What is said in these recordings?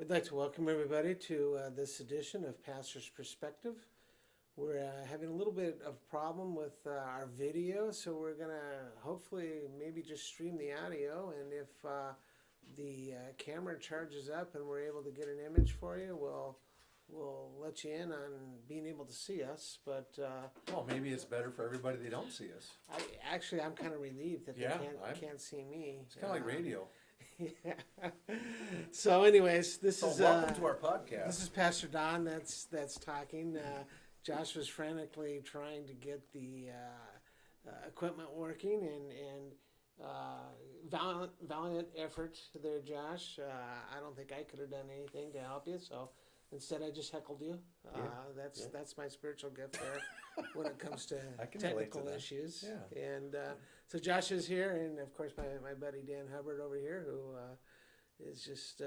We'd like to welcome everybody to this edition of Pastor's Perspective. We're having a little bit of problem with our video, so we're going to hopefully maybe just stream the audio, and if the camera charges up and we're able to get an image for you, we'll let you in on being able to see us. But Well, maybe it's better for everybody they don't see us. I'm kind of relieved that Yeah, they can't see me. It's kind of like radio. Yeah. So, anyways, this is welcome to our podcast. This is Pastor Don that's talking. Josh was frantically trying to get the equipment working, and valiant effort there, Josh. I don't think I could have done anything to help you, so instead I just heckled you. That's my spiritual gift there when it comes to technical issues. Yeah. And so Josh is here, and of course my buddy Dan Hubbard over here, who is just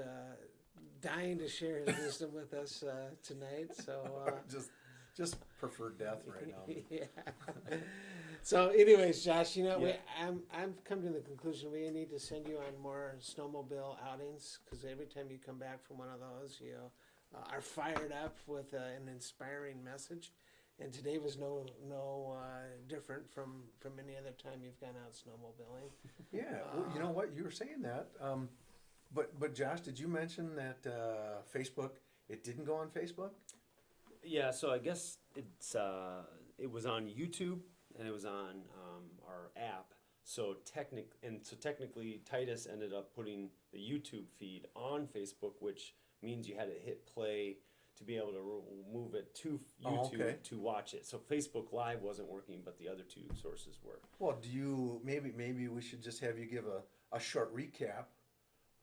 dying to share his wisdom with us tonight. So just prefer death right now. Yeah. So, anyways, Josh, Yeah. I'm come to the conclusion we need to send you on more snowmobile outings, because every time you come back from one of those, you are fired up with an inspiring message. And today was no different from any other time you've gone out snowmobiling. Yeah, well, you know what? You were saying that. But Josh, did you mention that Facebook, it didn't go on Facebook? Yeah, so I guess it was on YouTube and it was on our app. So technically, Titus ended up putting the YouTube feed on Facebook, which means you had to hit play to be able to move it to YouTube to watch it. So Facebook Live wasn't working, but the other two sources were. Well, maybe we should just have you give a short recap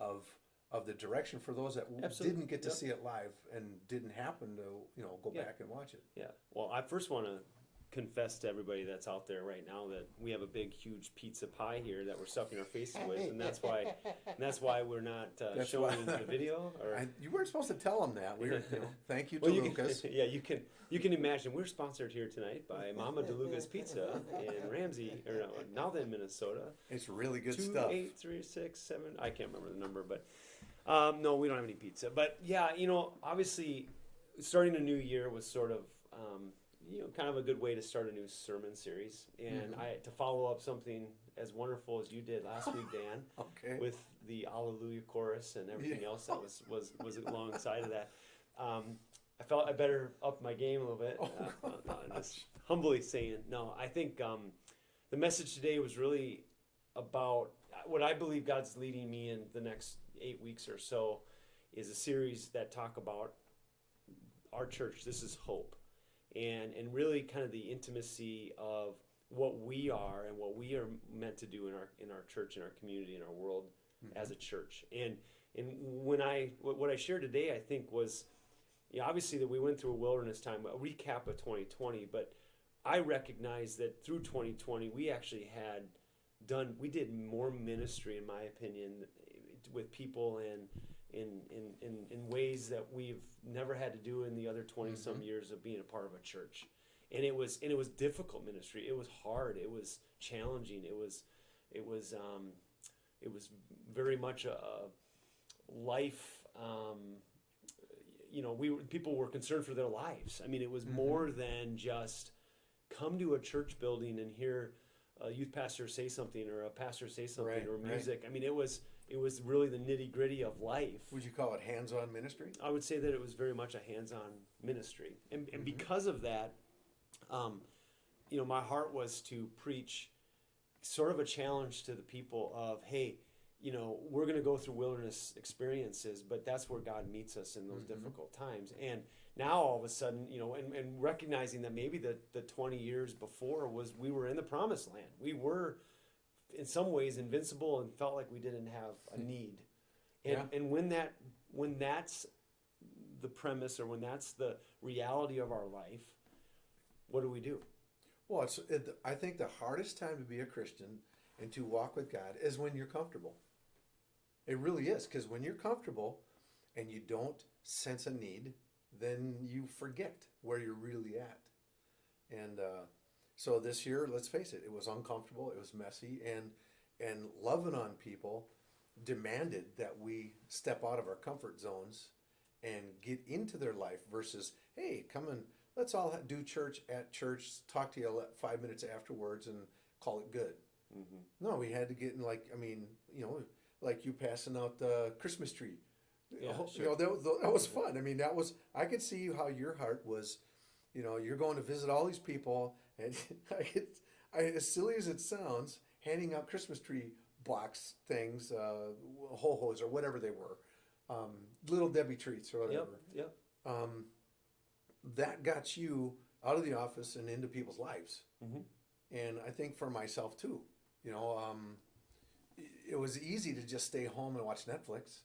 of the direction for those that didn't get to see it live and didn't happen to go back and watch it. Yeah. Well, I first want to confess to everybody that's out there right now that we have a big, huge pizza pie here that we're stuffing our faces with, and that's why we're not showing the video. You weren't supposed to tell them that. Thank you to Lucas. You can imagine we're sponsored here tonight by Mama DeLuca's Pizza in Ramsey, Nowthen, Minnesota. It's really good stuff. 28367. I can't remember the number, but no, we don't have any pizza. But yeah, obviously, starting a new year was sort of kind of a good way to start a new sermon series, and to follow up something as wonderful as you did last week, Dan, with the Alleluia chorus and everything else that was alongside of that. I felt I better up my game a little bit. Just humbly saying, no, I think the message today was really about what I believe God's leading me in the next 8 weeks or so is a series that talk about our church. This is Hope. And really kind of the intimacy of what we are and what we are meant to do in our church, in our community, in our world as a church. And what I shared today, I think, was obviously that we went through a wilderness time, a recap of 2020, but I recognize that through 2020 we actually we did more ministry, in my opinion, with people in ways that we've never had to do in the other 20 some years of being a part of a church. And it was difficult ministry. It was hard. It was challenging. It was very much a life. People were concerned for their lives. I mean, it was more than just come to a church building and hear a youth pastor say something or a pastor say something or music. Right. I mean, it was really the nitty-gritty of life. Would you call it hands-on ministry? I would say that it was very much a hands-on ministry. And because of that, my heart was to preach sort of a challenge to the people of, hey, we're going to go through wilderness experiences, but that's where God meets us in those difficult times. And now all of a sudden, and recognizing that maybe the 20 years before we were in the promised land. We were in some ways invincible and felt like we didn't have a need. And when that's the premise, or when that's the reality of our life, what do we do? Well, I think the hardest time to be a Christian and to walk with God is when you're comfortable. It really is, because when you're comfortable and you don't sense a need, then you forget where you're really at. And so this year, let's face it, it was uncomfortable, it was messy, and loving on people demanded that we step out of our comfort zones and get into their life versus, hey, come and let's all do church at church, talk to you 5 minutes afterwards and call it good. No, we had to get in, like, I mean, like you passing out the Christmas tree. Yeah, That was fun. I mean, I could see how your heart was, you're going to visit all these people, and as silly as it sounds, handing out Christmas tree box things, ho-hos or whatever they were, little Debbie treats or whatever. Yep. That got you out of the office and into people's lives. And I think for myself too, it was easy to just stay home and watch Netflix.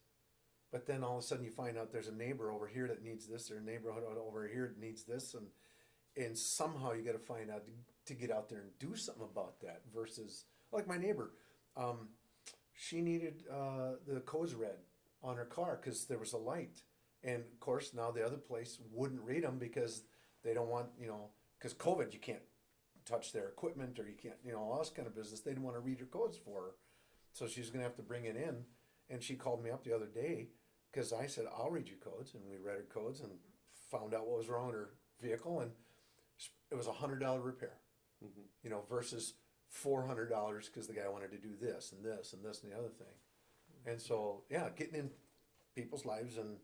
But then all of a sudden you find out there's a neighbor over here that needs this, or a neighborhood over here that needs this, and somehow you got to find out to get out there and do something about that. Versus like my neighbor, she needed the codes read on her car because there was a light, and of course now the other place wouldn't read them because they don't want, because COVID, you can't touch their equipment, or you can't, all this kind of business. They didn't want to read your codes for her, so she's going to have to bring it in. And she called me up the other day because I said, I'll read your codes. And we read her codes and found out what was wrong with her vehicle. And it was $100 repair, versus $400 because the guy wanted to do this and this and this and the other thing. And so, yeah, getting in people's lives, and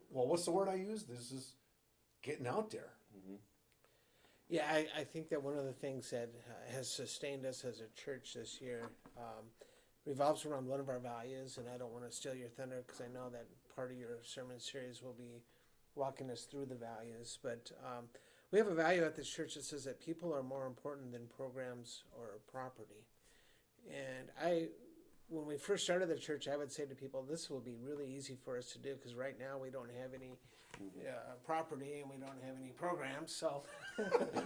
what's the word I use? This is getting out there. Yeah, I think that one of the things that has sustained us as a church this year revolves around one of our values, and I don't want to steal your thunder because I know that part of your sermon series will be walking us through the values. But we have a value at this church that says that people are more important than programs or property. And when we first started the church, I would say to people, this will be really easy for us to do because right now we don't have any property and we don't have any programs, so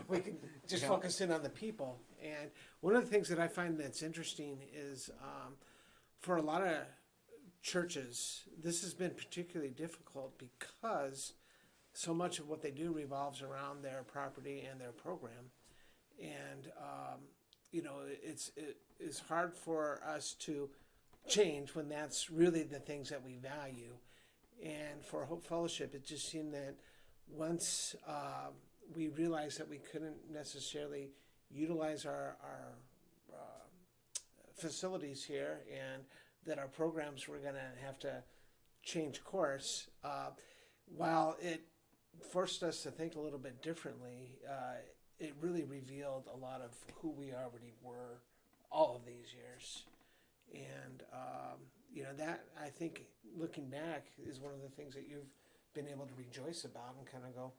we can just focus in on the people. And one of the things that I find that's interesting is for a lot of churches, this has been particularly difficult because so much of what they do revolves around their property and their program. And it's hard for us to change when that's really the things that we value. And for Hope Fellowship, it just seemed that once we realized that we couldn't necessarily utilize our facilities here, and that our programs were going to have to change course, while it forced us to think a little bit differently, it really revealed a lot of who we already were all of these years. And, that, I think, looking back, is one of the things that you've been able to rejoice about and kind of go,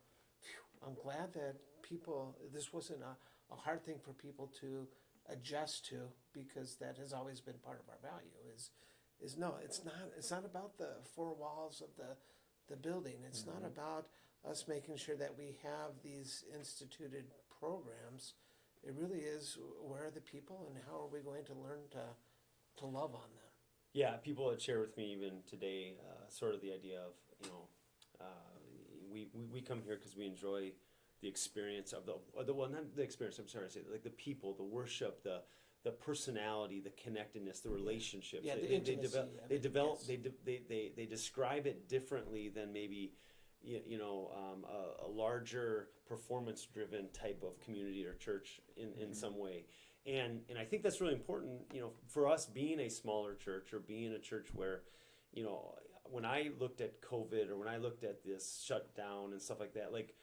I'm glad that this wasn't a hard thing for people to adjust to, because that has always been part of our value is no, it's not about the four walls of the building. It's not about us making sure that we have these instituted programs. It really is, where are the people and how are we going to learn to love on them? Yeah, people had shared with me even today, sort of the idea of, we come here because we enjoy the experience of not the experience, I'm sorry to say, like the people, the worship, the personality, the connectedness, the relationships. Yeah, they describe it differently than maybe a larger performance-driven type of community or church in some way. And I think that's really important, for us being a smaller church, or being a church where, when I looked at COVID, or when I looked at this shutdown and stuff like that, like,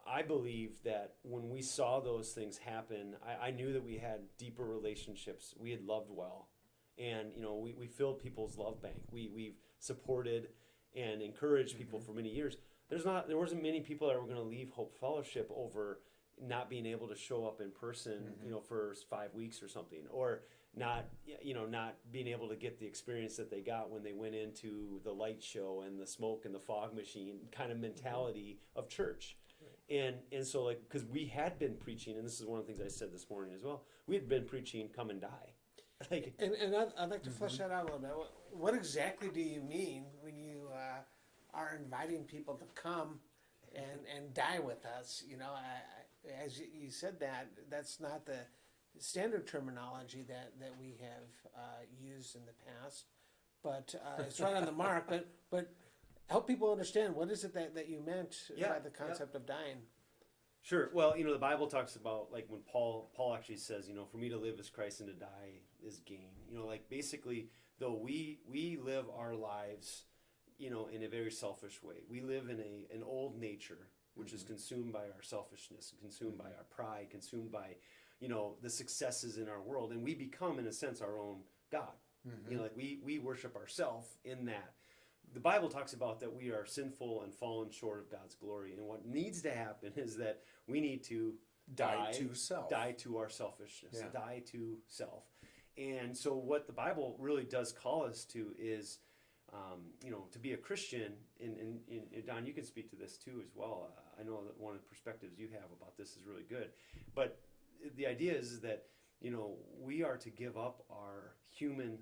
I believe that when we saw those things happen, I knew that we had deeper relationships. We had loved well. And, we filled people's love bank. We've supported and encouraged people for many years. There wasn't many people that were going to leave Hope Fellowship over not being able to show up in person, for 5 weeks or something, or not being able to get the experience that they got when they went into the light show and the smoke and the fog machine kind of mentality of church. Right. And so, like, because we had been preaching, and this is one of the things I said this morning as well, we had been preaching come and die. Like, and I'd like to flesh that out a little bit. What exactly do you mean when you are inviting people to come and die with us? As you said that's not the standard terminology that we have used in the past. but it's right on the mark. But help people understand, what is it that you meant Yeah, by the concept of dying? Sure. Well, the Bible talks about, like, when Paul actually says, for me to live is Christ and to die is gain. Like, basically, though we live our lives, in a very selfish way. We live in an old nature, which is consumed by our selfishness, consumed by our pride, consumed by, the successes in our world, and we become, in a sense, our own God. Like, we worship ourselves in that. The Bible talks about that we are sinful and fallen short of God's glory. And what needs to happen is that we need to Die to self. Die to our selfishness. Yeah. Die to self. And so what the Bible really does call us to is, to be a Christian. And Don, you can speak to this too as well. I know that one of the perspectives you have about this is really good. But the idea is that, we are to give up our human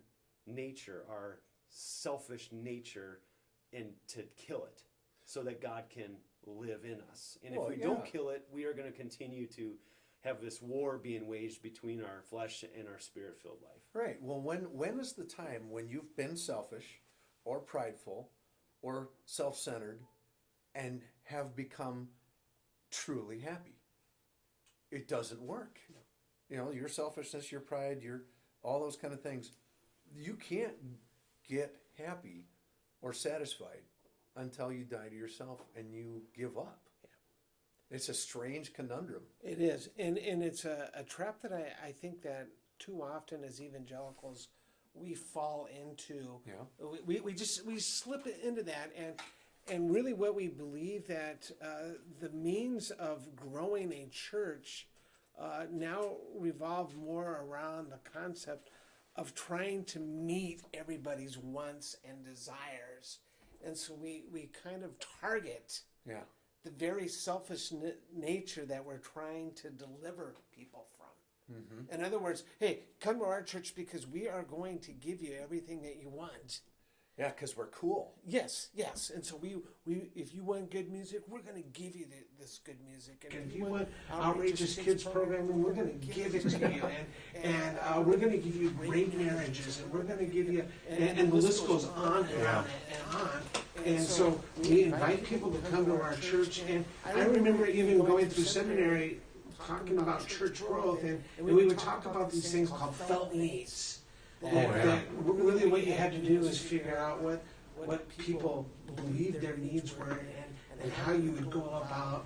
nature, our selfish nature, and to kill it so that God can live in us. And if we don't kill it, we are going to continue to have this war being waged between our flesh and our spirit-filled life. Right. Well, when is the time when you've been selfish or prideful or self-centered and have become truly happy? It doesn't work. Your selfishness, your pride, all those kind of things. You can't get happy or satisfied until you die to yourself and you give up. Yeah. It's a strange conundrum. It is, and it's a trap that I think that too often as evangelicals we fall into. Yeah. We slip into that, and really what we believe that the means of growing a church now revolve more around the concept of trying to meet everybody's wants and desires. And so we kind of target the very selfish nature that we're trying to deliver people from. Mm-hmm. In other words, hey, come to our church because we are going to give you everything that you want. Yeah, because we're cool. Yes. And so we if you want good music, we're going to give you this good music. And if you want outrageous kids programming, we're going to give it to you. And we're going to give you great marriages, and we're going to give you, and the list goes on and on and on. And so we invite people to come to our church. And I remember even going through seminary, talking about church growth, and we would talk about these things called felt needs. That really what you had to do is figure out what people believed their needs were, and how you would go about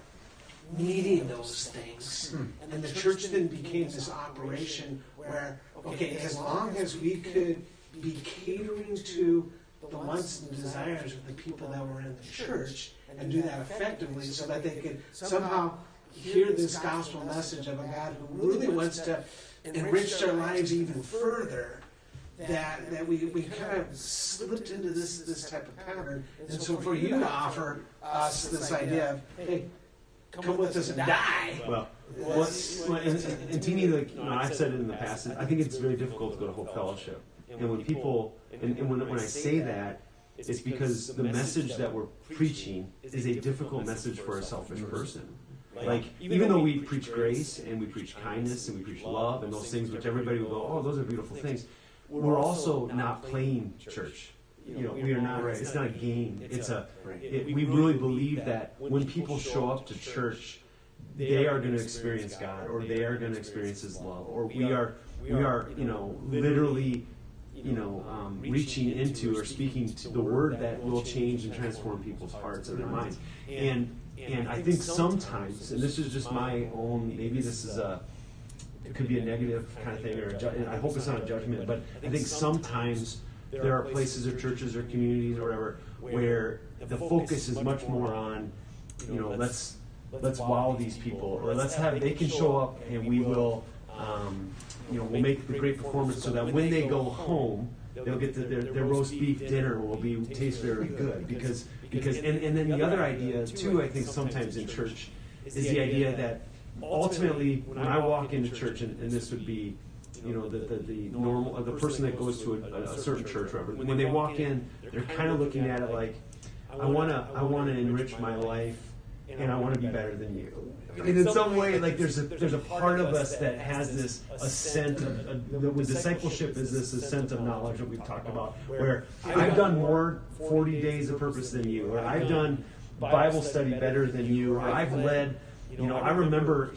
meeting those things. And the church then became this operation where, okay, as long as we could be catering to the wants and desires of the people that were in the church, and do that effectively so that they could somehow hear this gospel message of a God who really wants to enrich their lives even further, that we kind of slipped into this type of pattern. And so for you to offer us this idea of, hey, come with us and die. Well, and to me, like, I've said it in the past, I think it's very difficult to go to Hope Fellowship. And when people, and when I say that, it's because the message that we're preaching is a difficult message for a selfish person. Like, even though we preach grace and we preach kindness and we preach love and those things which everybody will go, oh, those are beautiful things, we're also not playing church. We are not. It's not a game. It's we really believe that when people show up to church, they are going to experience God, or they are going to experience His love, or we are literally reaching into or speaking to the word that will change and transform people's hearts and their minds. And I think sometimes, and this is just my own, maybe this is it could be a negative kind of thing, or I hope it's not a judgment, but I think sometimes there are places or churches or communities or whatever where the focus is much more on, let's wow these people, or they can show up and we will, we'll make the great performance so that when they go home, they'll get their roast beef dinner will taste very good because and then the other idea too, I think sometimes in church is the idea that ultimately when I walk into church, and this would be the normal, the person that goes to a certain church, whatever, when they walk in, they're kind of looking at it like, I want to enrich my life and I want to be better than you. And in some way, like there's a part of us that has this ascent of with discipleship is this ascent of knowledge that we've talked about, where I've done more 40 days of purpose than you, or I've done Bible study better than you, or I've led. I remember,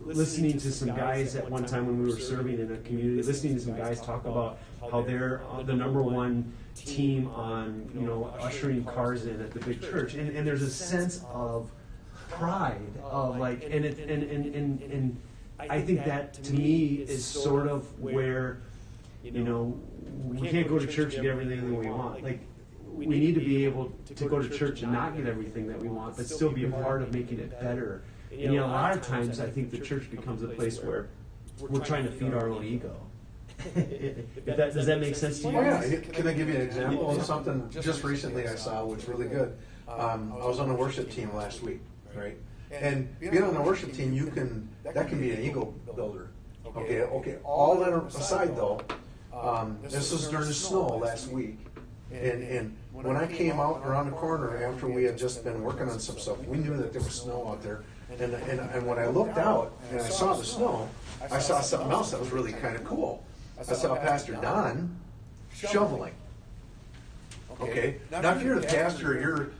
listening to some guys at one time when we were serving in a community, listening to some guys talk about how they're the number one team on, ushering cars in at the big church, and there's a sense of pride of like, and I think that to me is sort of where, we can't go to church and get everything that we want. Like, we need to be able to go to church and not get everything that we want, but still be a part of making it better. And a lot of times I think the church becomes a place where we're trying to feed our own ego. Does that make sense to you? Oh, yeah. Can I give you an example of something just recently I saw, which was really good? I was on the worship team last week, right? And being on the worship team, that can be an ego builder. Okay. All that aside, though, this was during the snow last week, and when I came out around the corner after we had just been working on some stuff, we knew that there was snow out there. And when I looked out and I saw the snow, I saw something else that was really kind of cool. I saw Pastor Don shoveling. Okay, now if you're the pastor, you're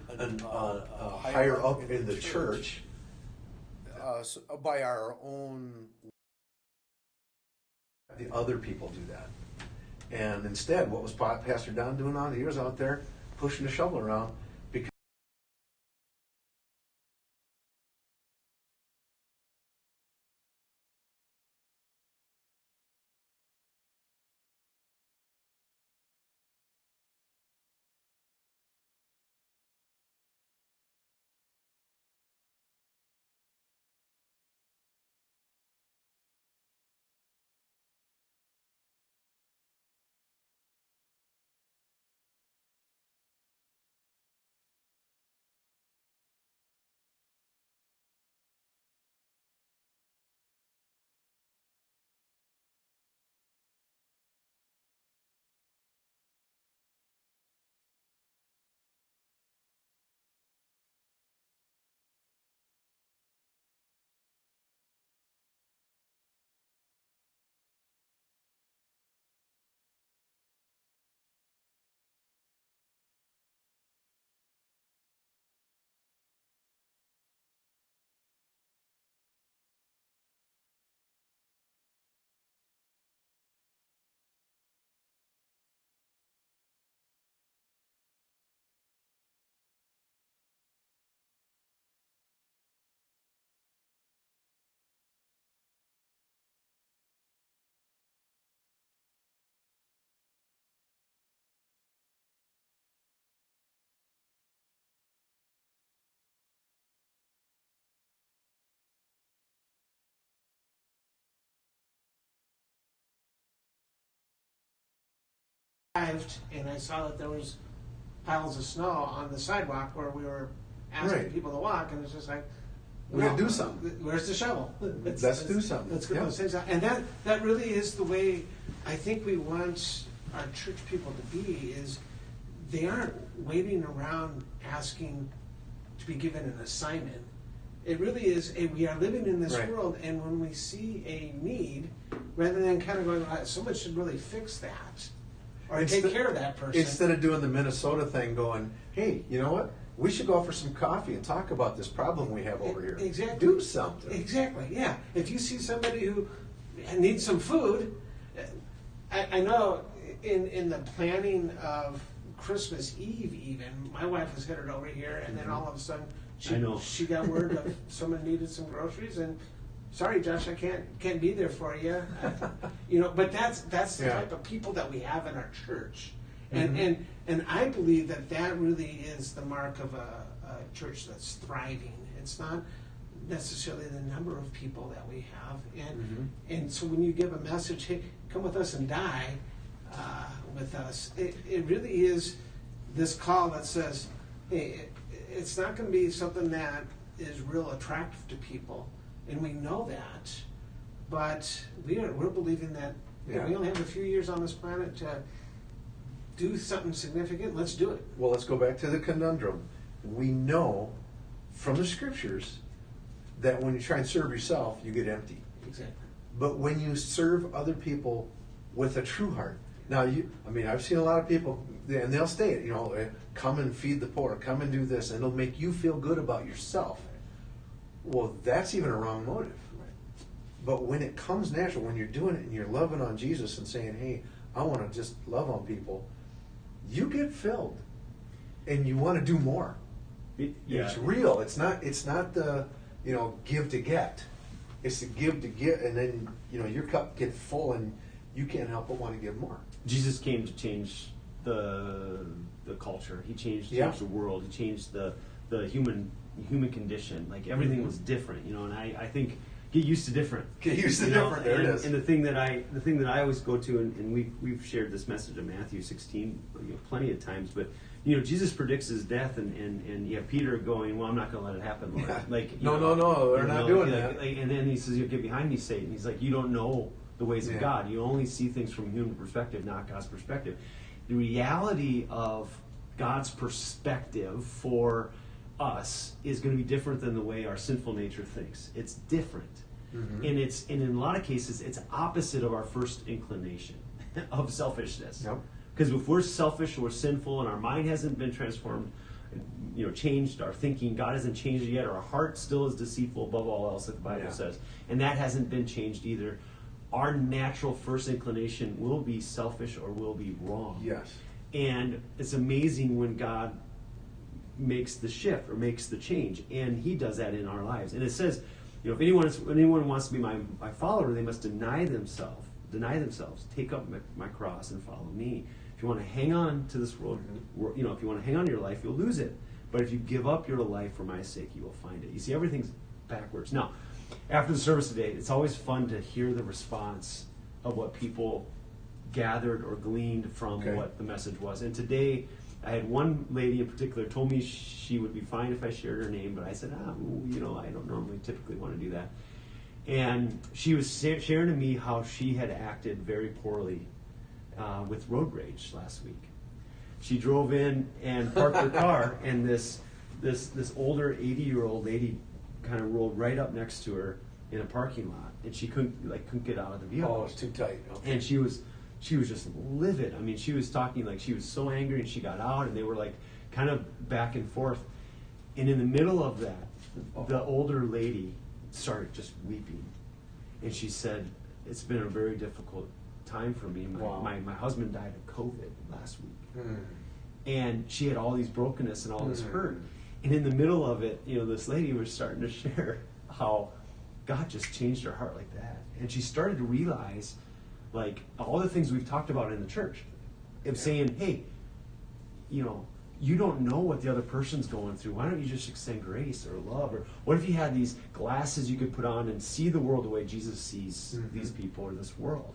higher up in the church. By our own, the other people do that, and instead, what was Pastor Don doing out? He was out there pushing the shovel around. Arrived, and I saw that there was piles of snow on the sidewalk where we were asking people to walk, and it's just like, We gotta do something. Where's the shovel? Let's do something. Let's get Yeah. those things out. And that really is the way I think we want our church people to be, is they aren't waiting around asking to be given an assignment. It really is, we are living in this Right. world, and when we see a need, rather than kind of going, someone should really fix that, or take care of that person. Instead of doing the Minnesota thing, going, hey, you know what? We should go out for some coffee and talk about this problem we have over here. Exactly. Do something. Exactly, yeah. If you see somebody who needs some food, I know in the planning of Christmas Eve even, my wife was headed over here, and then all of a sudden she got word of someone needed some groceries, and sorry, Josh, I can't be there for you. But that's the type of people that we have in our church, and I believe that really is the mark of a church that's thriving. It's not necessarily the number of people that we have, and so when you give a message, hey, come with us and die with us, it really is this call that says, hey, it's not going to be something that is real attractive to people. And we know that, but we're believing that we only have a few years on this planet to do something significant. Let's do it. Well, let's go back to the conundrum. We know from the scriptures that when you try and serve yourself, you get empty. Exactly. But when you serve other people with a true heart, now I've seen a lot of people, and they'll state it, come and feed the poor, come and do this, and it'll make you feel good about yourself. Well, that's even a wrong motive. But when it comes natural, when you're doing it and you're loving on Jesus and saying, hey, I want to just love on people, you get filled, and you want to do more. It's real. It's not the give to get. It's the give to get, and then your cup gets full, and you can't help but want to give more. Jesus came to change the culture. He changed the world. He changed the human condition. Like everything was different, and I think get used to different. Get used to different. There it is. And the thing that I always go to, and we've shared this message of Matthew 16 plenty of times, but Jesus predicts his death, and you have Peter going, well, I'm not going to let it happen, Lord. Yeah. Like no, we're not doing that. And then he says, get behind me, Satan. He's like, you don't know the ways of God. You only see things from human perspective, not God's perspective. The reality of God's perspective for us is going to be different than the way our sinful nature thinks. It's different. Mm-hmm. And in a lot of cases, it's opposite of our first inclination of selfishness. Yep. Because if we're selfish or sinful and our mind hasn't been transformed, changed, our thinking, God hasn't changed it yet, our heart still is deceitful above all else, like the Bible says, and that hasn't been changed either, our natural first inclination will be selfish or will be wrong. Yes. And it's amazing when God makes the shift or makes the change, and he does that in our lives. And it says, if anyone wants to be my follower, they must deny themselves, take up my cross and follow me. If you want to hang on to this world, if you want to hang on to your life, you'll lose it. But if you give up your life for my sake, you will find it. You see, everything's backwards. Now, after the service today, it's always fun to hear the response of what people gathered or gleaned from what the message was. And today, I had one lady in particular told me she would be fine if I shared her name, but I said, I don't normally typically want to do that. And she was sharing to me how she had acted very poorly with road rage last week. She drove in and parked her car, and this older 80-year-old lady kind of rolled right up next to her in a parking lot, and she couldn't get out of the vehicle. Oh, it's too tight. Okay. And she was just livid. I mean, she was talking like she was so angry, and she got out, and they were like kind of back and forth. And in the middle of that, the older lady started just weeping, and she said, "It's been a very difficult time for me. My husband died of COVID last week." And she had all these brokenness and all this hurt. And in the middle of it, this lady was starting to share how God just changed her heart like that. And she started to realize, like, all the things we've talked about in the church. Of saying, hey, you don't know what the other person's going through. Why don't you just extend grace or love? Or what if you had these glasses you could put on and see the world the way Jesus sees these people or this world?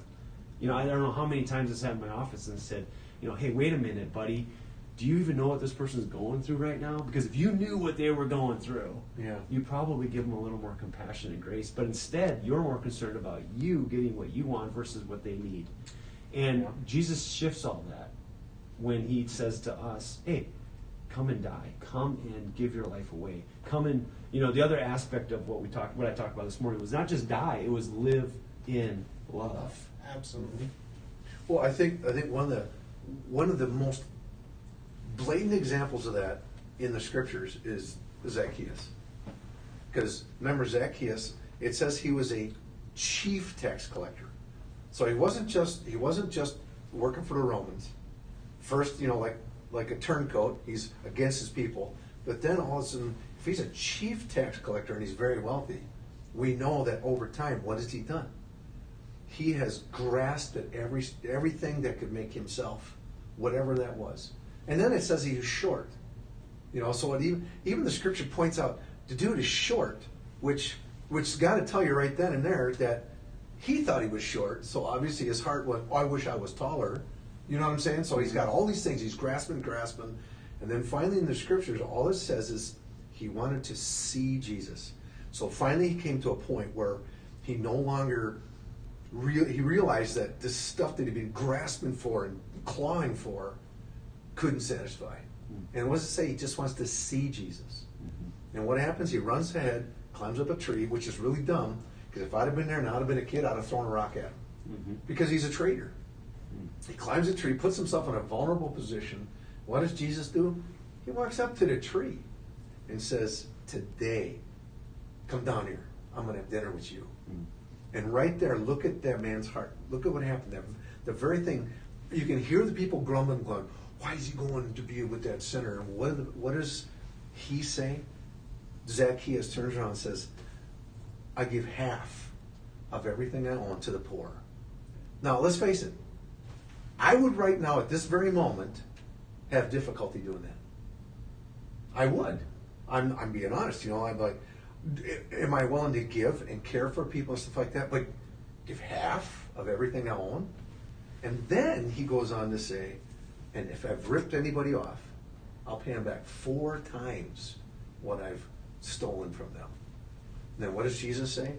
I don't know how many times I sat in my office and said, hey, wait a minute, buddy. Do you even know what this person's going through right now? Because if you knew what they were going through, you'd probably give them a little more compassion and grace. But instead, you're more concerned about you getting what you want versus what they need. And Jesus shifts all that when he says to us, hey, come and die. Come and give your life away. Come and, the other aspect of what I talked about this morning was not just die, it was live in love. Absolutely. Well, I think one of the most blatant examples of that in the scriptures is Zacchaeus. Because remember, Zacchaeus, it says he was a chief tax collector. So he wasn't just working for the Romans. First, like a turncoat, he's against his people. But then all of a sudden, if he's a chief tax collector and he's very wealthy, we know that over time, what has he done? He has grasped at everything that could make himself, whatever that was. And then it says he was short. So even the scripture points out the dude is short, which's got to tell you right then and there that he thought he was short. So obviously his heart was, I wish I was taller. You know what I'm saying? So he's got all these things. He's grasping. And then finally in the scriptures, all it says is he wanted to see Jesus. So finally he came to a point where he no longer he realized that this stuff that he'd been grasping for and clawing for couldn't satisfy. And what does it say? He just wants to see Jesus. And what happens? He runs ahead, climbs up a tree, which is really dumb, because if I'd have been there and I'd have been a kid, I'd have thrown a rock at him. Because he's a traitor. He climbs a tree, puts himself in a vulnerable position. What does Jesus do? He walks up to the tree and says, today, come down here. I'm going to have dinner with you. And right there, look at that man's heart. Look at what happened there. The very thing, you can hear the people grumbling, going, why is he going to be with that sinner? And what does he say? Zacchaeus turns around and says, I give half of everything I own to the poor. Now, let's face it. I would right now, at this very moment, have difficulty doing that. I would. I'm being honest. I'm like, am I willing to give and care for people and stuff like that? But give half of everything I own? And then he goes on to say, and if I've ripped anybody off, I'll pay them back 4 times what I've stolen from them. And then what does Jesus say?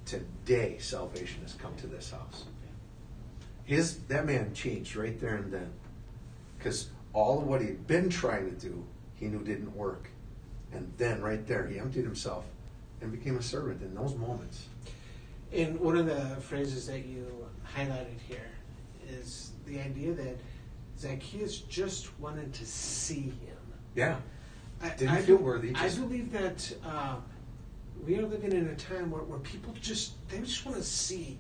Today salvation has come to this house. That man changed right there and then. Because all of what he'd been trying to do, he knew didn't work. And then right there, he emptied himself and became a servant in those moments. And one of the phrases that you highlighted here is the idea that Zacchaeus just wanted to see him. Yeah. Didn't feel worthy. I believe that we are living in a time where people they just want to see.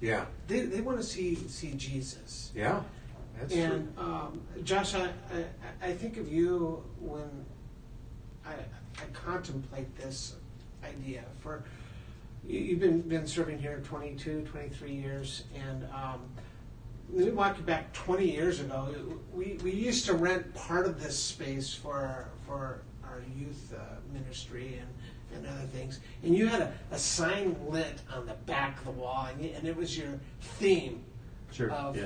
Yeah. They want to see Jesus. Yeah. That's true. And Josh, I think of you when I contemplate this idea. For you've been serving here 22, 23 years, and let me walk you back 20 years ago. We used to rent part of this space for our youth ministry and other things. And you had a sign lit on the back of the wall, and it was your theme Sure. of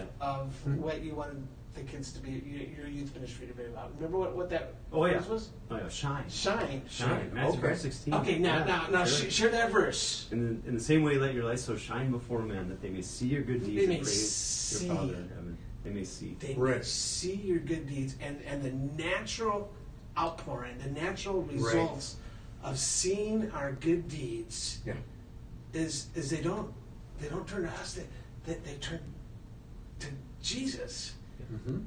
Hmm. what you wanted the kids to be, your youth ministry to be about. Remember what that Oh, yeah. verse was? Oh, yeah. Shine. Shine. Shine. Matthew Okay. 5:16. Okay, now Sure. share that verse. In the same way, let your light so shine before men that they may see your good deeds They may and praise see. your Father in heaven. They may see. They Right. see your good deeds and the natural outpouring, the natural results of seeing our good deeds Yeah. is they don't turn to us, they turn to Jesus. Mm-hmm.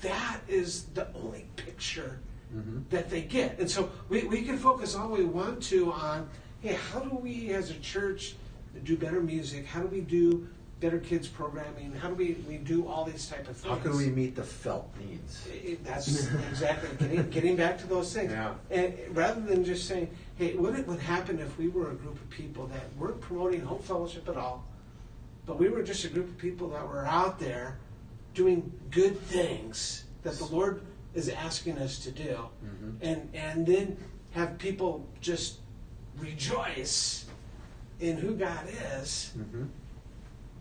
That is the only picture Mm-hmm. that they get. And so we can focus all we want to on, hey, how do we as a church do better music? How do we do better kids programming? How do we do all these type of things? How can we meet the felt needs? That's exactly getting back to those things. Yeah. And rather than just saying, hey, what would happen if we were a group of people that weren't promoting Hope Fellowship at all, but we were just a group of people that were out there doing good things that the Lord is asking us to do, and then have people just rejoice in who God is,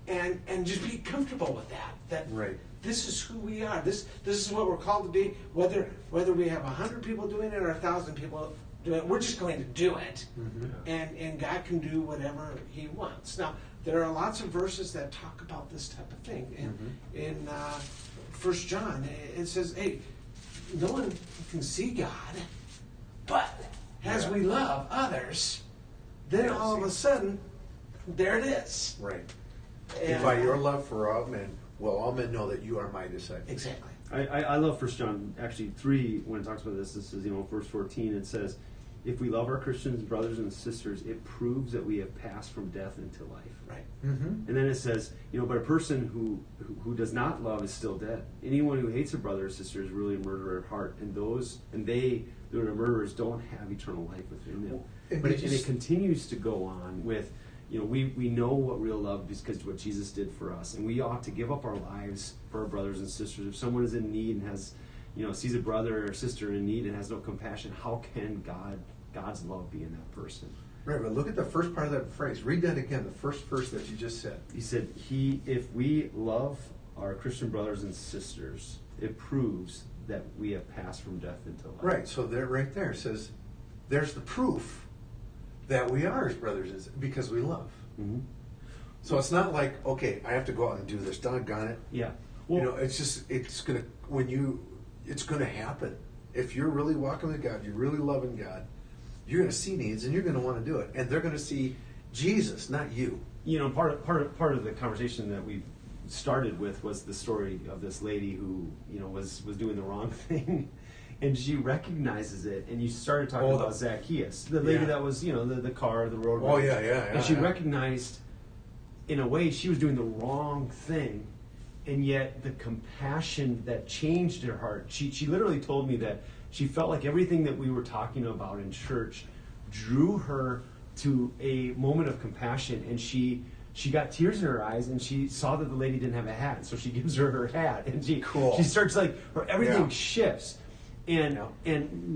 and just be comfortable with that. Right. This is who we are. This is what we're called to be. Whether we have 100 people doing it or 1,000 people doing it, we're just going to do it. And God can do whatever He wants. Now, there are lots of verses that talk about this type of thing. In 1 John, it says, "Hey, no one can see God, but as we love others, then all of a sudden, there it is." Right. And, And by your love for all men, will all men know that you are my disciples. exactly. I love 1 John actually 3 when it talks about this. This is verse 14. It says, "If we love our Christian brothers and sisters, it proves that we have passed from death into life." Right. Mm-hmm. And then it says, but a person who does not love is still dead. Anyone who hates a brother or sister is really a murderer at heart, and they that are murderers don't have eternal life within them. And But did you it continues to go on with, we know what real love is because of what Jesus did for us, and we ought to give up our lives for our brothers and sisters. If someone is in need and has, sees a brother or sister in need and has no compassion, how can God's love be in that person? Right, but look at the first part of that phrase. Read that again, the first verse that you just said. He said, if we love our Christian brothers and sisters, it proves that we have passed from death into life. Right, so there, right there says, there's the proof that we are his brothers and sisters because we love. Mm-hmm. So it's not like, okay, I have to go out and do this. Doggone it. Yeah. Well, It's gonna happen. if you're really walking with God, you're really loving God, you're going to see needs and you're going to want to do it. And they're going to see Jesus, not you. You know, part of the conversation that we started with was the story of this lady who, you know, was doing the wrong thing, and she recognizes it. And you started talking about Zacchaeus, the lady that was, you know, the car, the road. Oh, yeah. And she recognized, in a way, she was doing the wrong thing, and yet the compassion that changed her heart. She literally told me that she felt like everything that we were talking about in church drew her to a moment of compassion, and she got tears in her eyes, and she saw that the lady didn't have a hat, so she gives her hat, and she starts like everything shifts. And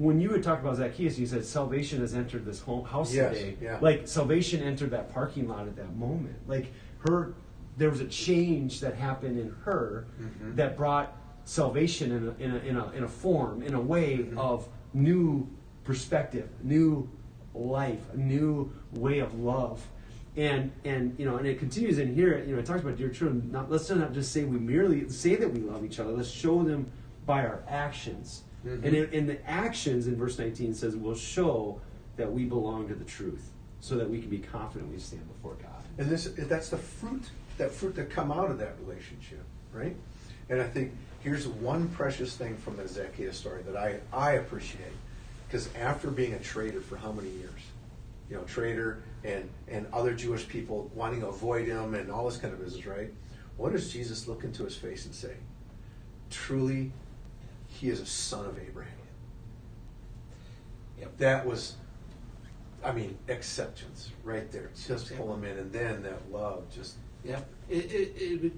when you would talk about Zacchaeus, you said salvation has entered this whole house today. Yeah. Like salvation entered that parking lot at that moment. Like there was a change that happened in her that brought salvation in a form, in a way of new perspective, new life, a new way of love. And you know, and it continues in here. You know, it talks about dear children. Let's not just say we merely say that we love each other. Let's show them by our actions. And in the actions in verse 19 says we'll show that we belong to the truth, so that we can be confident we stand before God. And that's the fruit that come out of that relationship, right? And I think here's one precious thing from the Zacchaeus story that I appreciate, because after being a traitor for how many years, you know, traitor and other Jewish people wanting to avoid him and all this kind of business, right? What does Jesus look into his face and say? Truly, he is a son of Abraham. Yep. That was, I mean, acceptance right there. Just pull him in, and then that love just. Yep. In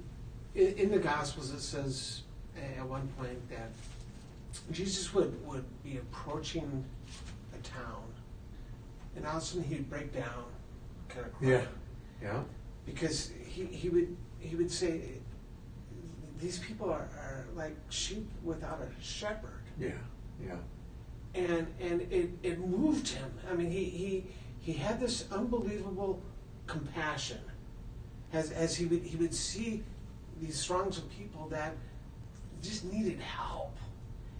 the Gospels, it says at one point that Jesus would be approaching a town, and all of a sudden he'd break down, kind of cry. Yeah. Because he would say, these people are like sheep without a shepherd. Yeah. And it moved him. I mean, he had this unbelievable compassion as he would see these throngs of people that just needed help.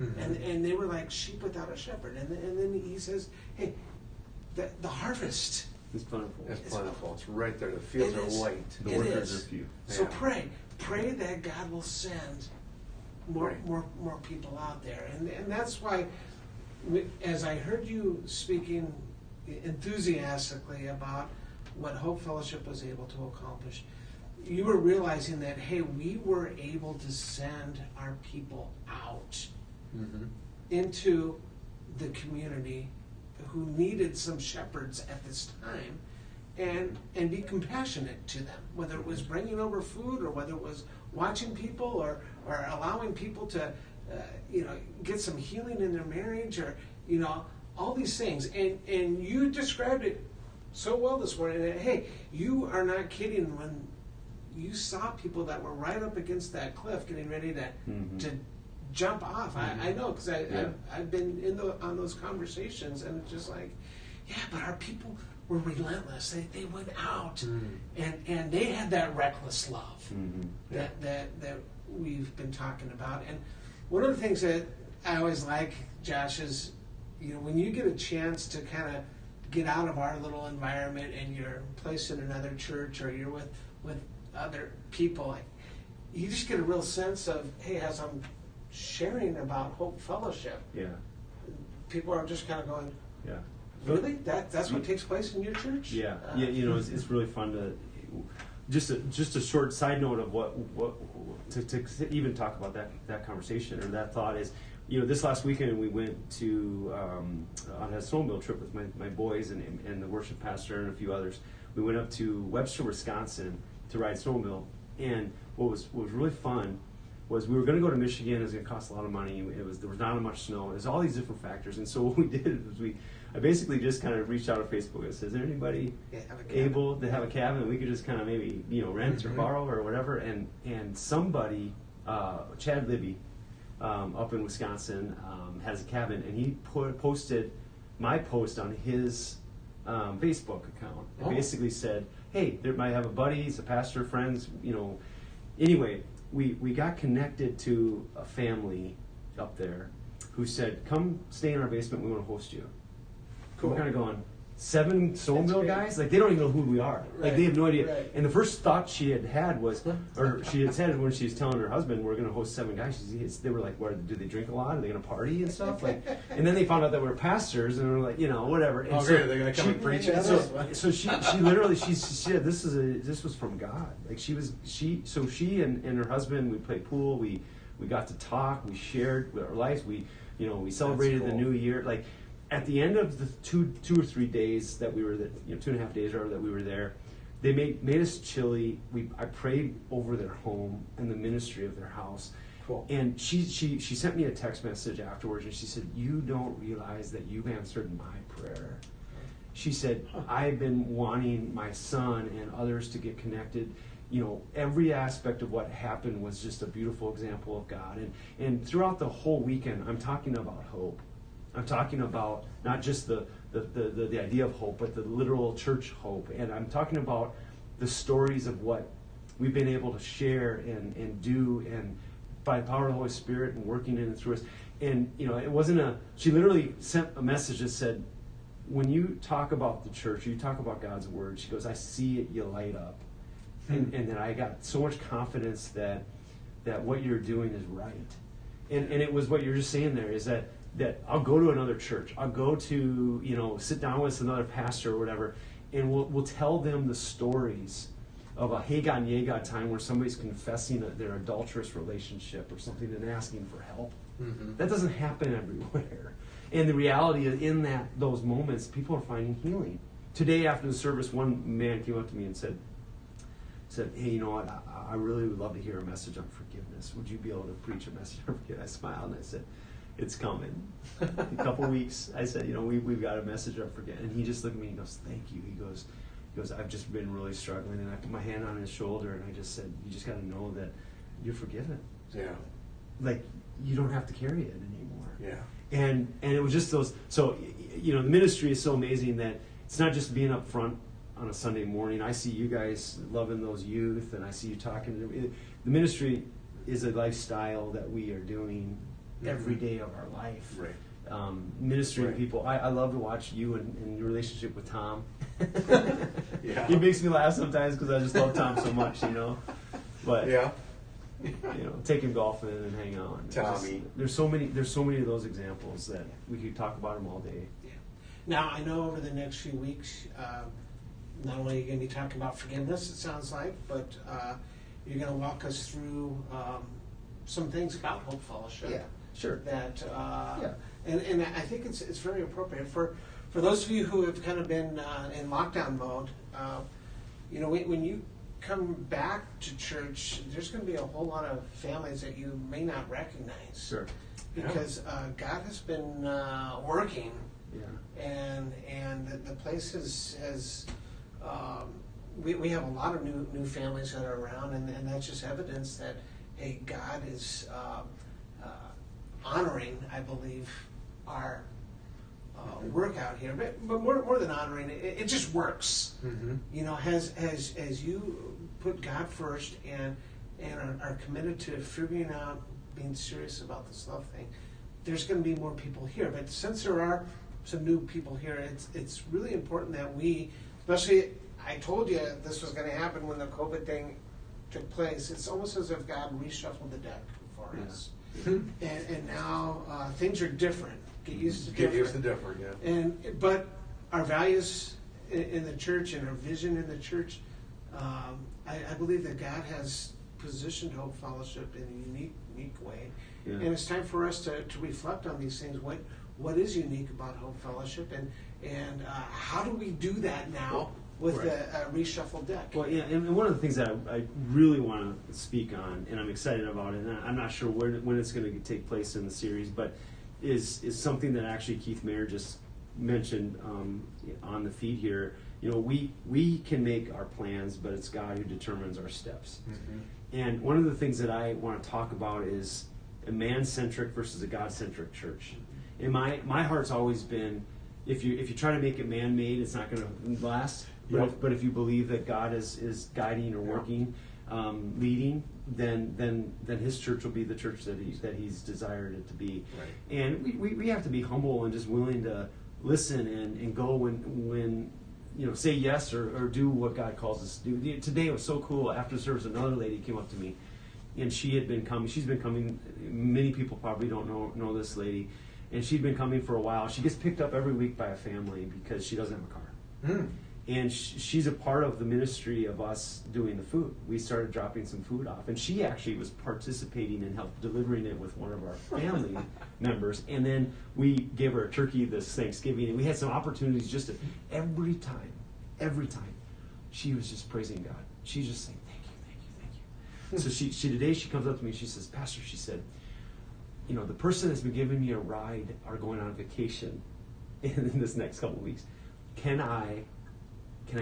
And they were like sheep without a shepherd. And then he says, hey, the harvest It's plentiful. It's plentiful. It's right there. The fields are white. The workers are few. So pray that God will send more people out there. And that's why, as I heard you speaking enthusiastically about what Hope Fellowship was able to accomplish, you were realizing that, hey, we were able to send our people out into the community who needed some shepherds at this time, and be compassionate to them, whether it was bringing over food or whether it was watching people or allowing people to get some healing in their marriage, or all these things. And you described it so well this morning that, hey, you are not kidding when you saw people that were right up against that cliff getting ready to jump off. I know, because I've been on those conversations, and it's just like, yeah, but our people were relentless. They went out, and they had that reckless love that we've been talking about. And one of the things that I always like, Josh, is when you get a chance to kind of get out of our little environment and you're placed in another church, or you're with other people, you just get a real sense of, hey, as I'm sharing about Hope Fellowship, people are just kind of going, really? That's what takes place in your church? It's really fun to just a short side note of what to even talk about that conversation or that thought is, this last weekend we went to on a snowmobile trip with my boys and the worship pastor and a few others. We went up to Webster, Wisconsin to ride snowmobile, and what was really fun was we were going to go to Michigan. It was going to cost a lot of money. There was not much snow. There's all these different factors, and so what we did was I basically just kind of reached out on Facebook and said, "Is there anybody able to have a cabin? We could just kind of maybe rent or borrow or whatever." And somebody, Chad Libby, up in Wisconsin, has a cabin, and he posted my post on his Facebook account. And basically said, "Hey, there might have a buddy. He's a pastor, friends. Anyway." We got connected to a family up there who said, "Come stay in our basement. We want to host you." Cool. We're kind of going, 7 Stoneville great. guys? Like, they don't even know who we are. Like, Right, they have no idea. right. And the first thought she had was, or she had said when she was telling her husband, we're going to host 7 guys, they were like, what, do they drink a lot? Are they going to party and stuff? Like, and then they found out that we're pastors, and we're like, whatever. And Oh, great. Are they going to come and preach at so- us? so she literally she said this was from God. Like she and her husband, we played pool, we got to talk, we shared our lives, we celebrated the cool. new year. Like at the end of the two or 3 days that we were there, 2.5 days or whatever that we were there, they made us chili. I prayed over their home and the ministry of their house. Cool. And she sent me a text message afterwards, and she said, "You don't realize that you've answered my prayer." She said, "I've been wanting my son and others to get connected. Every aspect of what happened was just a beautiful example of God." And throughout the whole weekend, I'm talking about hope. I'm talking about not just the idea of hope, but the literal church hope. And I'm talking about the stories of what we've been able to share and do, and by the power of the Holy Spirit and working in and through us. And it wasn't she literally sent a message that said, when you talk about the church, you talk about God's word, she goes, I see it, you light up. And then I got so much confidence that what you're doing is right. And it was what you're just saying there, is that I'll go to another church. I'll go to, sit down with another pastor or whatever, and we'll tell them the stories of a Hagon Yagod time where somebody's confessing their adulterous relationship or something and asking for help. Mm-hmm. That doesn't happen everywhere. And the reality is, in those moments, people are finding healing. Today after the service, one man came up to me and said, "Hey, you know what? I really would love to hear a message on forgiveness. Would you be able to preach a message on forgiveness?" I smiled and I said, "It's coming." In a couple weeks, I said, we've got a message on forgiveness. And he just looked at me and goes, "Thank you." He goes, "I've just been really struggling." And I put my hand on his shoulder and I just said, "You just got to know that you're forgiven. Yeah. Like, you don't have to carry it anymore." Yeah. And it was just those. So the ministry is so amazing that it's not just being up front on a Sunday morning. I see you guys loving those youth, and I see you talking to them. The ministry is a lifestyle that we are doing every day of our life. Right. Ministering Right. to people. I love to watch you and your relationship with Tom. Yeah. He makes me laugh sometimes because I just love Tom so much, But Yeah. take him golfing and hang out. And Tommy. there's so many of those examples that we could talk about them all day. Now, I know over the next few weeks, not only are you going to be talking about forgiveness, it sounds like, but you're going to walk us through some things about Hope Fellowship. Yeah, sure. That, Yeah. and I think it's very appropriate for those of you who have kind of been in lockdown mode. When you come back to church, there's going to be a whole lot of families that you may not recognize. Sure. Because God has been working. Yeah. And the place has we have a lot of new families that are around, and that's just evidence that, hey, God is honoring, I believe, our work out here. But more than honoring, it just works. Mm-hmm. As you put God first and are committed to figuring out, being serious about this love thing, there's going to be more people here. But since there are some new people here, it's really important that we, especially, I told you this was going to happen when the COVID thing took place. It's almost as if God reshuffled the deck for us. And now things are different. Get used to different. Get used to different, yeah. But our values in the church and our vision in the church, I believe that God has positioned Hope Fellowship in a unique way. Yeah. And it's time for us to reflect on these things. What is unique about Hope Fellowship, and how do we do that now with Right. a reshuffled deck? Well, yeah, and one of the things that I really want to speak on, and I'm excited about it, and I'm not sure when it's going to take place in the series, but is something that actually Keith Mayer just mentioned on the feed here. We can make our plans, but it's God who determines our steps. Mm-hmm. And one of the things that I want to talk about is a man-centric versus a God-centric church. And my heart's always been, if you try to make it man-made, it's not going to last. Yep. But if you believe that God is guiding or working, leading, then his church will be the church that he's desired it to be. Right. And we have to be humble and just willing to listen and go when say yes or do what God calls us to do. Today it was so cool. After the service, another lady came up to me, and she had been coming. She's been coming. Many people probably don't know this lady, and she'd been coming for a while. She gets picked up every week by a family because she doesn't have a car. Mm. And she's a part of the ministry of us doing the food. We started dropping some food off, and she actually was participating and helped delivering it with one of our family members. And then we gave her a turkey this Thanksgiving, and we had some opportunities just to, every time, she was just praising God. She's just saying, thank you. So she today she comes up to me and she says, Pastor, she said, the person that's been giving me a ride are going on vacation in this next couple of weeks. Can I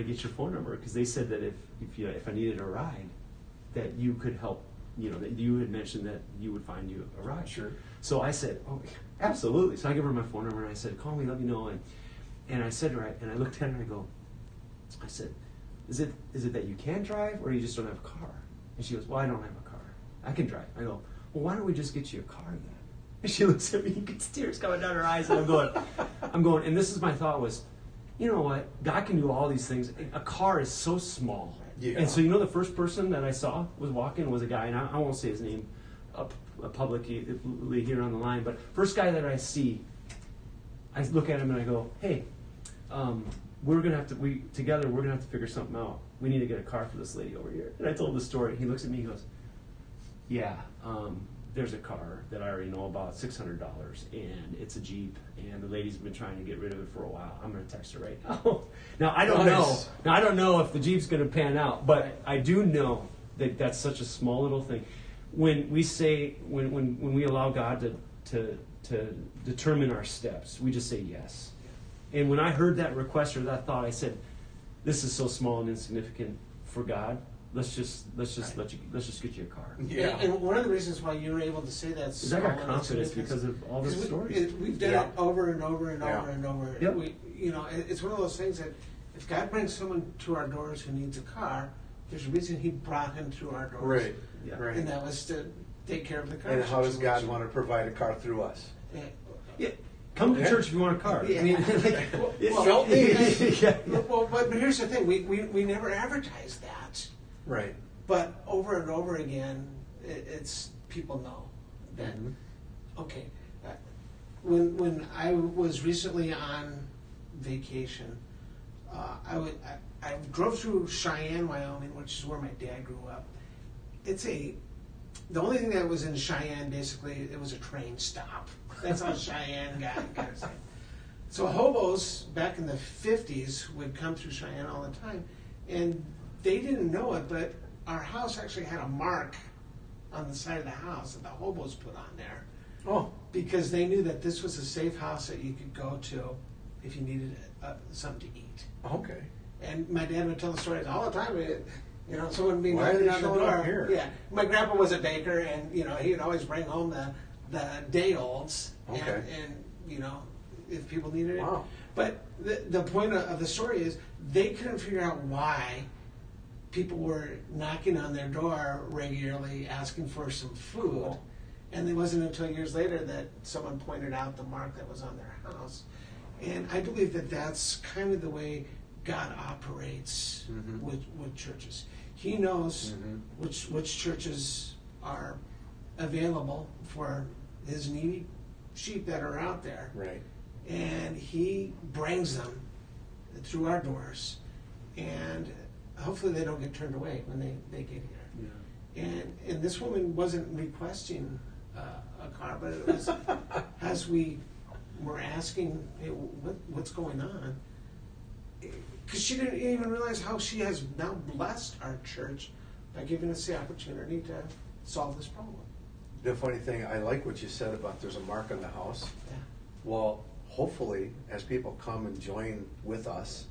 get your phone number? Because they said that if I needed a ride, that you could help. That you had mentioned that you would find you a ride. Sure. So I said, oh, absolutely. So I give her my phone number and I said, call me, let me know. And I said to her, and I looked at her and I said, is it that you can drive or you just don't have a car? And she goes, well, I don't have a car. I can drive. I go, well, why don't we just get you a car then? And she looks at me, you get tears coming down her eyes, and I'm going, and this is my thought was, you know what? God can do all these things. A car is so small. Yeah. And so, the first person that I saw was walking was a guy, and I won't say his name publicly here on the line, but first guy that I see, I look at him and I go, hey, we're going to have to figure something out. We need to get a car for this lady over here. And I told the story. He looks at me and goes, yeah, there's a car that I already know about, $600, and it's a Jeep, and the lady's been trying to get rid of it for a while. I'm going to text her right now. Now, I don't know. Now, I don't know if the Jeep's going to pan out, but I do know that that's such a small little thing. When we say, when we allow God to determine our steps, we just say yes. And when I heard that request or that thought, I said, this is so small and insignificant for God. Let's just get you a car. Yeah. And one of the reasons why you were able to say that Because I got confidence because of all the stories. We've done it over and over and Yeah. over and over. Yep. It's one of those things that if God brings someone to our doors who needs a car, there's a reason He brought him through our doors. Right. Yeah. Right. And that was to take care of the car. And how does God situation. want to provide a car through us? Yeah. Come to Yeah. church if you want a car. Yeah. I mean, Well, felt me. Yeah. Well, but here's the thing: we never advertise that, Right. but over and over again, it's people know that. Mhm. Okay, when I was recently on vacation, I drove through Cheyenne, Wyoming, which is where my dad grew up. The only thing that was in Cheyenne, basically, it was a train stop. That's how Cheyenne got kind of thing. So hobos back in the 50s would come through Cheyenne all the time, and they didn't know it, but our house actually had a mark on the side of the house that the hobos put on there, Oh. because they knew that this was a safe house that you could go to if you needed something to eat. Okay. And my dad would tell the stories all the time. Someone would be Why are knocking they on the showing up door. here? Yeah, my grandpa was a baker, and he would always bring home the day olds, Okay. and if people needed it. Wow. But the point of the story is they couldn't figure out why people were knocking on their door regularly asking for some food, and it wasn't until years later that someone pointed out the mark that was on their house. And I believe that that's kind of the way God operates Mhm. with churches. He knows Mhm. which churches are available for His needy sheep that are out there, Right. and He brings them through our doors, and hopefully they don't get turned away when they get here. Yeah. And this woman wasn't requesting a car, but it was as we were asking, hey, what's going on? Because she didn't even realize how she has now blessed our church by giving us the opportunity to solve this problem. The funny thing, I like what you said about there's a mark on the house. Yeah. Well, hopefully, as people come and join with us,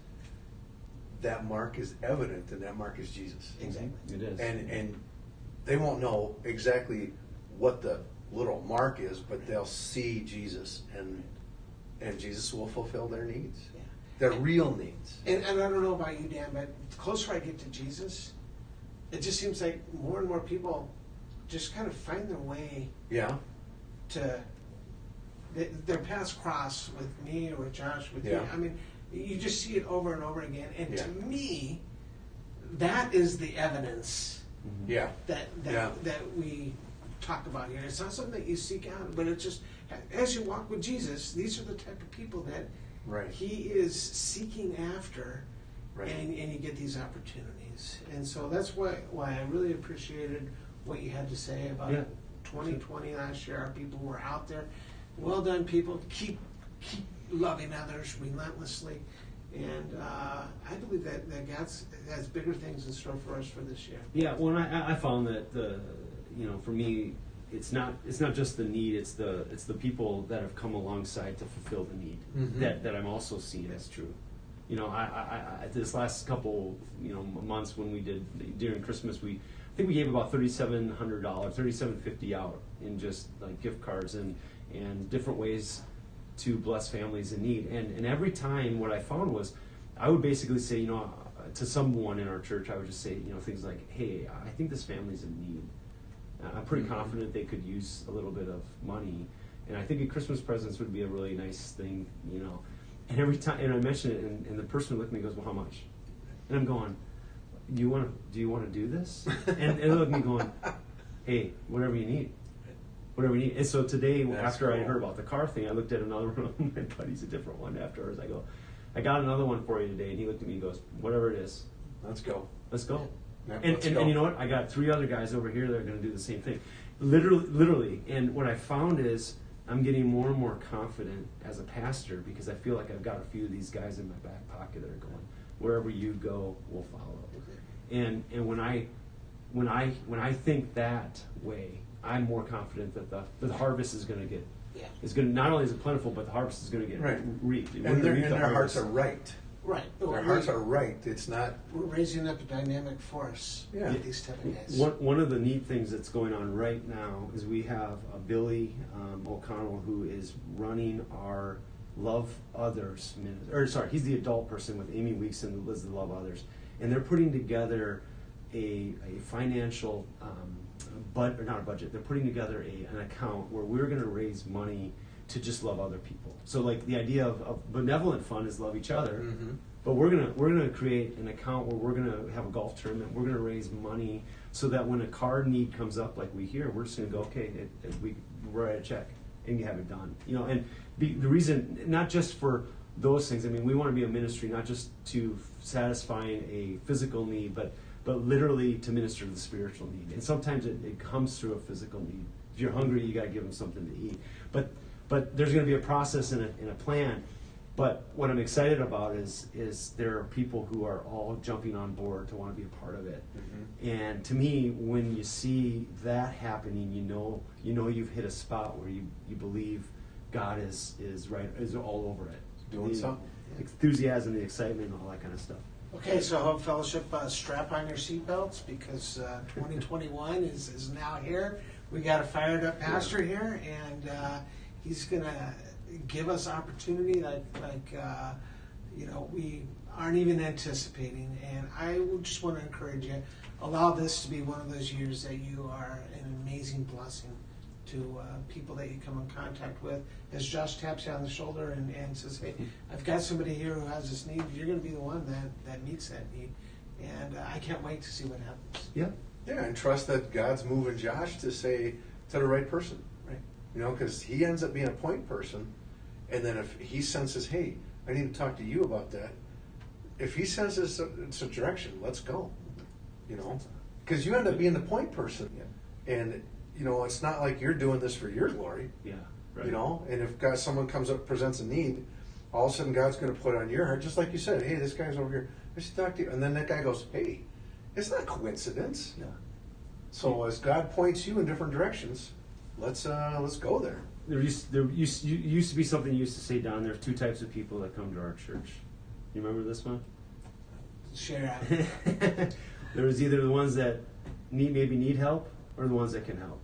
that mark is evident, and that mark is Jesus. Exactly. It is. And they won't know exactly what the little mark is, but they'll see Jesus, and Jesus will fulfill their needs, Yeah. their real needs. And I don't know about you, Dan, but the closer I get to Jesus, it just seems like more and more people just kind of find their way Yeah. to their paths cross with me or with Josh, with you. Yeah. I mean, you just see it over and over again. And Yeah. to me, that is the evidence Yeah. that Yeah. that we talk about here. It's not something that you seek out, but it's just as you walk with Jesus, these are the type of people that Right. he is seeking after, Right. and you get these opportunities. And so that's why I really appreciated what you had to say about Yeah. 2020 last year. Our people were out there. Well done, people. Keep loving others relentlessly. And I believe that God has bigger things in store for us for this year. Yeah, well, and I found that for me, it's not just the need; it's the people that have come alongside to fulfill the need Mhm. that I'm also seeing as true. I this last couple months when we did during Christmas, I think we gave about $3,700, $3,750 out in just like gift cards and different ways to bless families in need. And every time, what I found was, I would basically say, to someone in our church, I would just say, things like, "Hey, I think this family's in need. I'm pretty confident they could use a little bit of money, and I think a Christmas presents would be a really nice thing, And every time, and I mention it, and the person would look at me and goes, "Well, how much?" And I'm going, "Do you want to do this?" And they look at me going, "Hey, whatever you need." Whatever you need. And so today, That's after I cool. heard about the car thing, I looked at another one of my buddies, a different one afterwards. I go, "I got another one for you today." And he looked at me and goes, "Whatever it is, Let's go. let's go." Yeah, And, let's and, go. and you know what? I got 3 other guys over here that are going to do the same thing. Literally. And what I found is I'm getting more and more confident as a pastor because I feel like I've got a few of these guys in my back pocket that are going, "Wherever you go, we'll follow." And when I think that way, I'm more confident that the harvest is going to get, Yeah. is going to, not only is it plentiful, but the harvest is going to get Right. reaped. We're And gonna reap the their hearts harvest. are right. Right. Their hearts are right. It's not. We're raising up a dynamic force Yeah. with these type of guys. One of the neat things that's going on right now is we have Billy O'Connell who is running our Love Others ministry. Or sorry, he's the adult person with Amy Weeks and Liz the Love Others, and they're putting together a financial or not a budget. They're putting together an account where we're going to raise money to just love other people. So like the idea of benevolent fund is love each other. Mhm. But we're gonna create an account where we're gonna have a golf tournament. We're gonna raise money so that when a car need comes up, like we hear, we're just gonna go, okay, we write a check and you have it done. And the reason, not just for those things. I mean, we want to be a ministry not just to satisfying a physical need, but literally to minister to the spiritual need. And sometimes it comes through a physical need. If you're hungry, you got to give them something to eat. But there's going to be a process and a plan. But what I'm excited about is there are people who are all jumping on board to want to be a part of it. And to me, when you see that happening, you know you've hit a spot where you believe God is all over it. Doing The something. enthusiasm, the excitement, all that kind of stuff. Okay, so Hope Fellowship, strap on your seatbelts because 2021 is now here. We got a fired up pastor here, and he's gonna give us opportunity like we aren't even anticipating. And I would just want to encourage you, allow this to be one of those years that you are an amazing blessing to people that you come in contact with. As Josh taps you on the shoulder and says, "Hey, I've got somebody here who has this need. You're going to be the one that meets that need." And I can't wait to see what happens. Yeah, and trust that God's moving Josh to say to the right person. Right. Because he ends up being a point person, and then if he senses, "Hey, I need to talk to you about that," if he senses it's a direction, let's go. Because you end up being the point person, and it's not like you're doing this for your glory. Yeah, right. And if someone comes up presents a need, all of a sudden God's going to put it on your heart, just like you said. "Hey, this guy's over here. I should talk to you." And then that guy goes, "Hey, it's not coincidence." Yeah. So as God points you in different directions, let's go there. There used to be something you used to say, Don. There are 2 types of people that come to our church. You remember this one? Share out. There was either the ones that maybe need help or the ones that can help.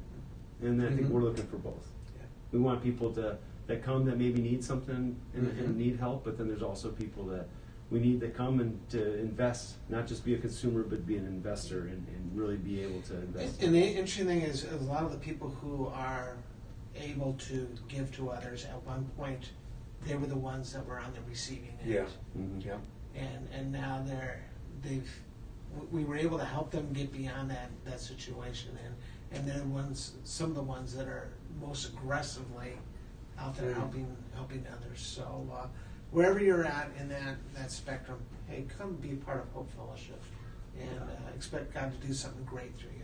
And I think we're looking for both. Yeah. We want people that come that maybe need something and need help, but then there's also people that we need to come and to invest, not just be a consumer, but be an investor and really be able to invest. And the interesting thing is, a lot of the people who are able to give to others at one point, they were the ones that were on the receiving end. Yeah. Mhm. Yeah. And now we were able to help them get beyond that situation, and they're some of the ones that are most aggressively out there helping others. So wherever you're at in that spectrum, hey, come be a part of Hope Fellowship, and expect God to do something great through you.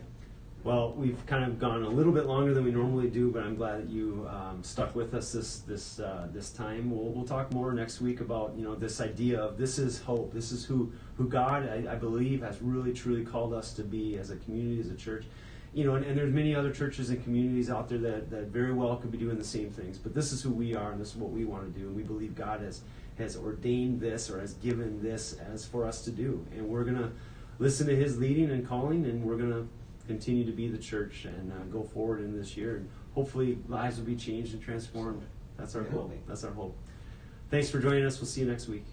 Well, we've kind of gone a little bit longer than we normally do, but I'm glad that you stuck with us this time. We'll talk more next week about this idea of this is hope. This is who God I believe has really truly called us to be as a community, as a church. And there's many other churches and communities out there that very well could be doing the same things. But this is who we are, and this is what we want to do. And we believe God has ordained this, or has given this as for us to do. And we're gonna listen to His leading and calling, and we're gonna continue to be the church and go forward in this year, and hopefully lives will be changed and transformed. That's our hope. That's our hope. Thanks for joining us. We'll see you next week.